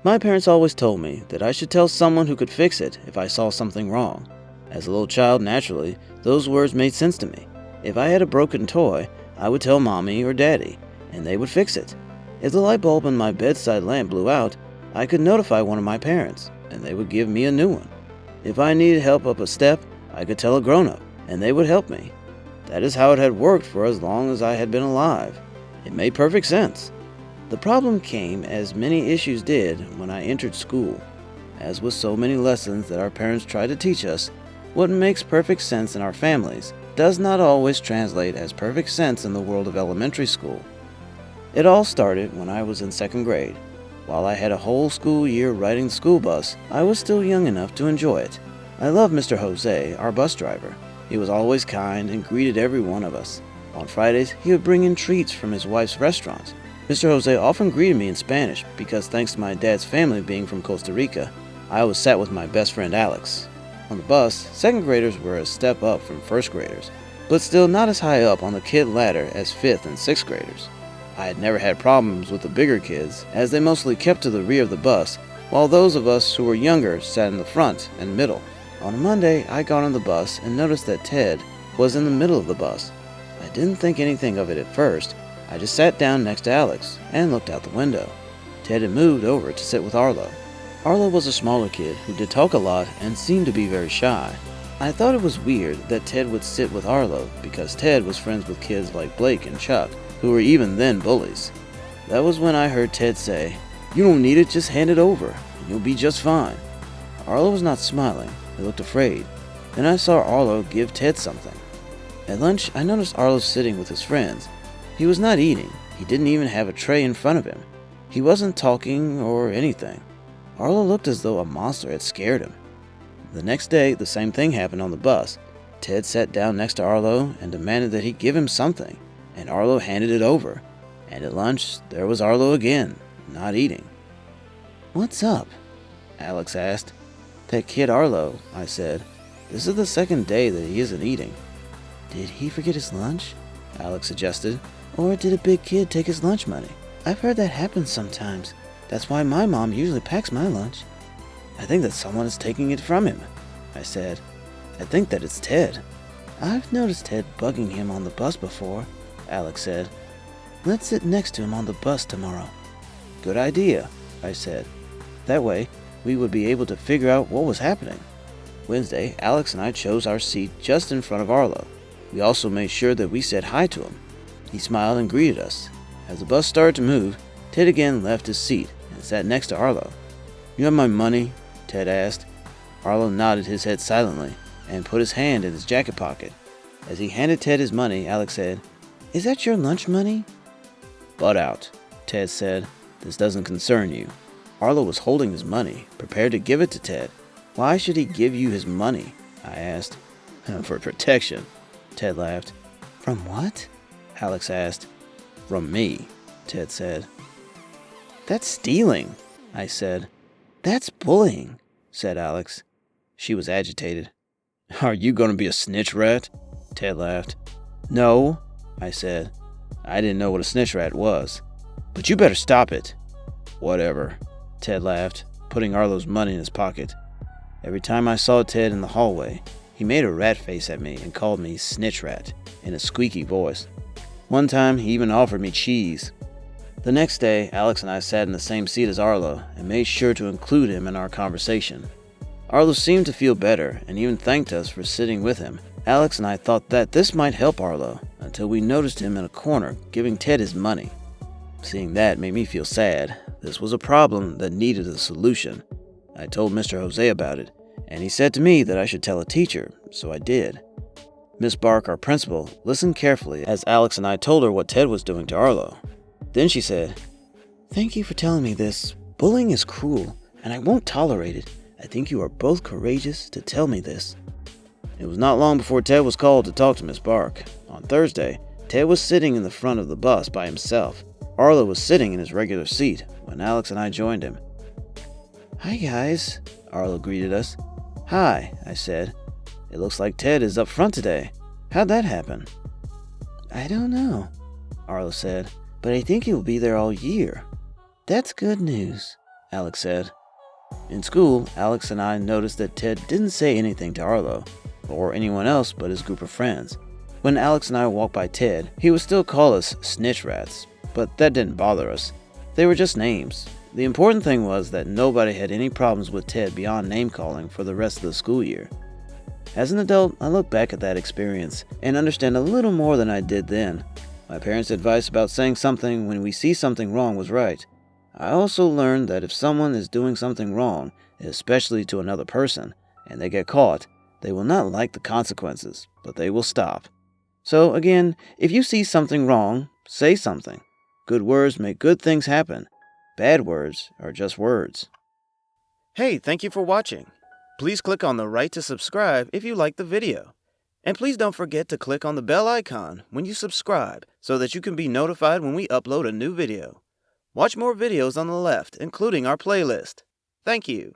My parents always told me that I should tell someone who could fix it if I saw something wrong. As a little child, naturally, those words made sense to me. If I had a broken toy, I would tell Mommy or Daddy, and they would fix it. If the light bulb in my bedside lamp blew out, I could notify one of my parents, and they would give me a new one. If I needed help up a step, I could tell a grown-up, and they would help me. That is how it had worked for as long as I had been alive. It made perfect sense. The problem came, as many issues did, when I entered school. As with so many lessons that our parents try to teach us, what makes perfect sense in our families does not always translate as perfect sense in the world of elementary school. It all started when I was in 2nd grade. While I had a whole school year riding the school bus, I was still young enough to enjoy it. I loved Mr. Jose, our bus driver. He was always kind and greeted every one of us. On Fridays, he would bring in treats from his wife's restaurant. Mr. Jose often greeted me in Spanish because, thanks to my dad's family being from Costa Rica, I always sat with my best friend Alex. On the bus, 2nd graders were a step up from 1st graders, but still not as high up on the kid ladder as 5th and 6th graders. I had never had problems with the bigger kids, as they mostly kept to the rear of the bus, while those of us who were younger sat in the front and middle. On a Monday, I got on the bus and noticed that Ted was in the middle of the bus. I didn't think anything of it at first. I just sat down next to Alex and looked out the window. Ted had moved over to sit with Arlo. Arlo was a smaller kid who did talk a lot and seemed to be very shy. I thought it was weird that Ted would sit with Arlo because Ted was friends with kids like Blake and Chuck, who were even then bullies. That was when I heard Ted say, "You don't need it, just hand it over, and you'll be just fine." Arlo was not smiling. He looked afraid. Then I saw Arlo give Ted something. At lunch, I noticed Arlo sitting with his friends. He was not eating. He didn't even have a tray in front of him. He wasn't talking or anything. Arlo looked as though a monster had scared him. The next day, the same thing happened on the bus. Ted sat down next to Arlo and demanded that he give him something, and Arlo handed it over. And at lunch, there was Arlo again, not eating. "What's up?" Alex asked. "That kid Arlo," I said. "This is the 2nd day that he isn't eating." "Did he forget his lunch?" Alex suggested. "Or did a big kid take his lunch money? I've heard that happens sometimes. That's why my mom usually packs my lunch." "I think that someone is taking it from him," I said. "I think that it's Ted." "I've noticed Ted bugging him on the bus before," Alex said. "Let's sit next to him on the bus tomorrow." "Good idea," I said. That way, we would be able to figure out what was happening. Wednesday, Alex and I chose our seat just in front of Arlo. We also made sure that we said hi to him. He smiled and greeted us. As the bus started to move, Ted again left his seat and sat next to Arlo. "You have my money?" Ted asked. Arlo nodded his head silently and put his hand in his jacket pocket. As he handed Ted his money, Alex said, "Is that your lunch money?" "Butt out," Ted said. "This doesn't concern you." Arlo was holding his money, prepared to give it to Ted. "Why should he give you his money?" I asked. "For protection," Ted laughed. "From what?" Alex asked. "From me," Ted said. "That's stealing," I said. "That's bullying," said Alex. She was agitated. "Are you going to be a snitch rat?" Ted laughed. "No," I said. I didn't know what a snitch rat was. "But you better stop it." "Whatever," Ted laughed, putting Arlo's money in his pocket. Every time I saw Ted in the hallway, he made a rat face at me and called me snitch rat in a squeaky voice. One time, he even offered me cheese. The next day, Alex and I sat in the same seat as Arlo and made sure to include him in our conversation. Arlo seemed to feel better and even thanked us for sitting with him. Alex and I thought that this might help Arlo until we noticed him in a corner giving Ted his money. Seeing that made me feel sad. This was a problem that needed a solution. I told Mr. Jose about it, and he said to me that I should tell a teacher, so I did. Miss Bark, our principal, listened carefully as Alex and I told her what Ted was doing to Arlo. Then she said, "Thank you for telling me this. Bullying is cruel, and I won't tolerate it. I think you are both courageous to tell me this." It was not long before Ted was called to talk to Miss Bark. On Thursday, Ted was sitting in the front of the bus by himself. Arlo was sitting in his regular seat when Alex and I joined him. "Hi, guys," Arlo greeted us. "Hi," I said. "It looks like Ted is up front today. How'd that happen?" "I don't know," Arlo said, "but I think he'll be there all year." "That's good news," Alex said. In school, Alex and I noticed that Ted didn't say anything to Arlo, or anyone else but his group of friends. When Alex and I walked by Ted, he would still call us snitch rats, but that didn't bother us. They were just names. The important thing was that nobody had any problems with Ted beyond name-calling for the rest of the school year. As an adult, I look back at that experience and understand a little more than I did then. My parents' advice about saying something when we see something wrong was right. I also learned that if someone is doing something wrong, especially to another person, and they get caught, they will not like the consequences, but they will stop. So again, if you see something wrong, say something. Good words make good things happen. Bad words are just words. Hey, thank you for watching. Please click on the right to subscribe if you liked the video. And please don't forget to click on the bell icon when you subscribe so that you can be notified when we upload a new video. Watch more videos on the left, including our playlist. Thank you.